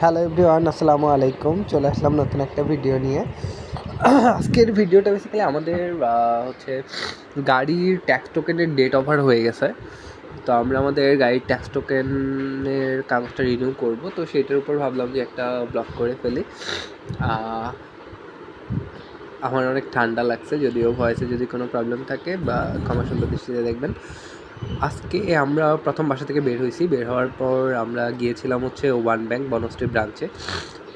Hello everyone, আসসালামু আলাইকুম। চলে আসলাম নতুন একটা ভিডিও নিয়ে। আজকের ভিডিওটা বেসিক্যালি আমাদের হচ্ছে গাড়ির ট্যাক্স টোকেনের ডেট ওভার হয়ে গেছে। তো আমরা আমাদের গাড়ির ট্যাক্স টোকেনের কাগজটা রিনিউ করব, তো সেটার উপর ভাবলাম যে একটা ব্লগ করে ফেলি। আমার অনেক ঠান্ডা লাগছে, যদিও ভয়েসে যদি কোনো প্রবলেম থাকে বা ক্ষমা সুন্দর দৃষ্টিতে দেখবেন। আজকে আমরা প্রথম বাসা থেকে বের হয়েছি। বের হওয়ার পর আমরা গিয়েছিলাম হচ্ছে ওয়ান ব্যাংক বনশ্রী ব্রাঞ্চে।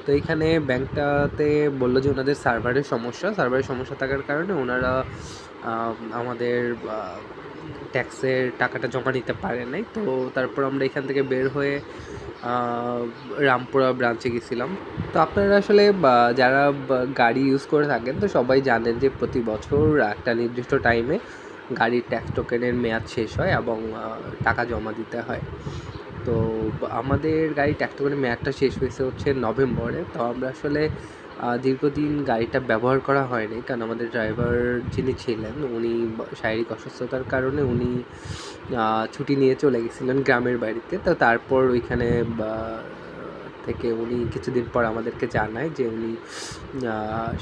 তো এইখানে ব্যাংকটাতে বললো যে ওনাদের সার্ভারের সমস্যা থাকার কারণে ওনারা আমাদের ট্যাক্সের টাকাটা জমা নিতে পারে নাই। তো তারপর আমরা এখান থেকে বের হয়ে রামপুরা ব্রাঞ্চে গেছিলাম। তো আপনারা আসলে যারা গাড়ি ইউজ করে থাকেন তো সবাই জানেন যে প্রতি বছর একটা নির্দিষ্ট টাইমে গাড়ির ট্যাক্স টোকেনের মেয়াদ শেষ হয় এবং টাকা জমা দিতে হয়। তো আমাদের গাড়ির ট্যাক্স টোকেনের মেয়াদটা শেষ হয়েছে হচ্ছে নভেম্বরে। তো আমরা আসলে দীর্ঘদিন গাড়িটা ব্যবহার করা হয়নি, কারণ আমাদের ড্রাইভার যিনি ছিলেন উনি শারীরিক অসুস্থতার কারণে উনি ছুটি নিয়ে চলে গেছিলেন গ্রামের বাড়িতে। তো তারপর ওইখানে থেকে উনি কিছুদিন পর আমাদেরকে জানায় যে উনি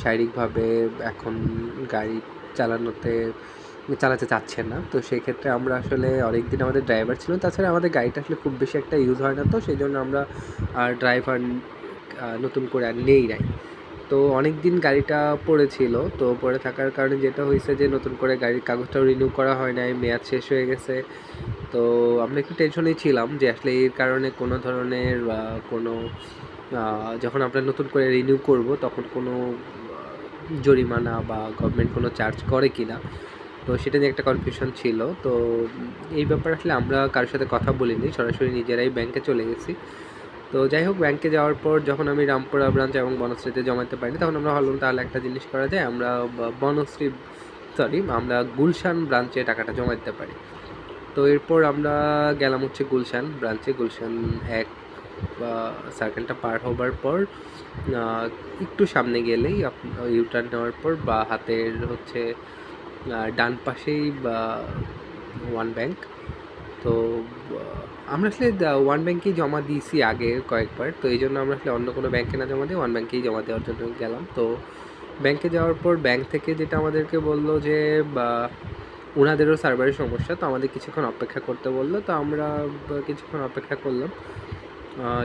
শারীরিকভাবে এখন গাড়ি চালাতে চাচ্ছেন না। তো সেই ক্ষেত্রে আমরা আসলে অনেক দিন আমাদের ড্রাইভার ছিল, তাছাড়া আমাদের গাড়িটা আসলে খুব বেশি একটা ইউজ হয় না, তো সেই জন্য আমরা ড্রাইভার নতুন করে আর নেই নাই। তো অনেক দিন গাড়িটা পড়েছিল, তো পড়ে থাকার কারণে যেটা হয়েছে যে নতুন করে গাড়ির কাগজটাও রিনিউ করা হয় নাই, মেয়াদ শেষ হয়ে গেছে। তো আমরা একটু টেনশনেই ছিলাম যে আসলে এর কারণে কোনো ধরনের কোনো যখন আমরা নতুন করে রিনিউ করব তখন কোনো জরিমানা বা গভর্নমেন্ট কোনো চার্জ করে কি না। তো সেটা নিয়ে একটা কনফিউশন ছিল। তো এই ব্যাপারে আসলে আমরা কারোর সাথে কথা বলিনি, সরাসরি নিজেরাই ব্যাংকে চলে গেছি। তো যাই হোক, ব্যাংকে যাওয়ার পর যখন আমি রামপুরা ব্রাঞ্চ এবং বনশ্রীতে জমাতে পারিনি, তখন আমরা ভাবলাম তাহলে একটা জিনিস করা যায়, আমরা আমরা গুলশান ব্রাঞ্চে টাকাটা জমা দিতে পারি। তো এরপর আমরা গেলাম হচ্ছে গুলশান ব্রাঞ্চে। গুলশান এক সার্কেলটা পার হবার পর একটু সামনে গেলেই ইউটার্ন নেওয়ার পর বা হাতের হচ্ছে ডান পাশেই ওয়ান ব্যাংক। তো আমরা আসলে ওয়ান ব্যাংকেই জমা দিয়েছি আগে কয়েকবার, তো এই জন্য আমরা আসলে অন্য কোনো ব্যাংকে না জমা দিয়ে ওয়ান ব্যাংকেই জমা দেওয়ার জন্য গেলাম। তো ব্যাংকে যাওয়ার পর ব্যাংক থেকে যেটা আমাদেরকে বললো যে ওনাদেরও সার্ভারের সমস্যা, তো আমাদের কিছুক্ষণ অপেক্ষা করতে বললো। তো আমরা কিছুক্ষণ অপেক্ষা করলাম।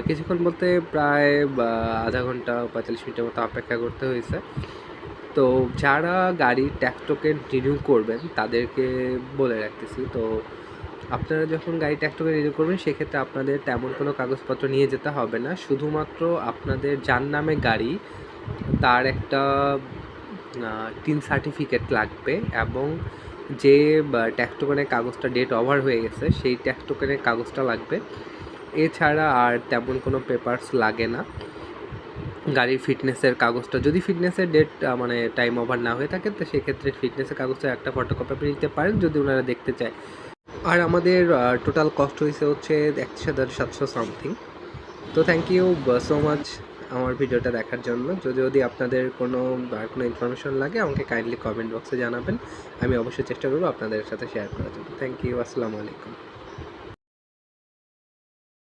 কিছুক্ষণ বলতে প্রায় আধা ঘন্টা 45 মিনিটের মতো অপেক্ষা করতে হয়েছে। তো যারা গাড়ির ট্যাক্স টোকেন রিনিউ করবেন তাদেরকে বলে রাখতেছি, তো আপনারা যখন গাড়ি ট্যাক্স টোকেন রিনিউ করবেন সেক্ষেত্রে আপনাদের তেমন কোনো কাগজপত্র নিয়ে যেতে হবে না। শুধুমাত্র আপনাদের যার নামে গাড়ি তার একটা টিন সার্টিফিকেট লাগবে, এবং যে ট্যাক্স টোকেনের কাগজটা ডেট ওভার হয়ে গেছে সেই ট্যাক্স টোকেনের কাগজটা লাগবে। এছাড়া আর তেমন কোনো পেপারস লাগে না। গাড়ির ফিটনেসের কাগজটা, যদি ফিটনেসের ডেট মানে টাইম ওভার না হয়ে থাকে তো সেক্ষেত্রে ফিটনেসের কাগজটা একটা ফটোকপি আপনি নিতে পারেন যদি ওনারা দেখতে চায়। আর আমাদের টোটাল কস্ট হয়েছে হচ্ছে 31,700 সামথিং। তো থ্যাংক ইউ সো মাচ আমার ভিডিওটা দেখার জন্য। যদি আপনাদের কোনো ইনফরমেশন লাগে আমাকে কাইন্ডলি কমেন্ট বক্সে জানাবেন, আমি অবশ্যই চেষ্টা করবো আপনাদের সাথে শেয়ার করার জন্য। থ্যাংক ইউ, আসসালামু আলাইকুম।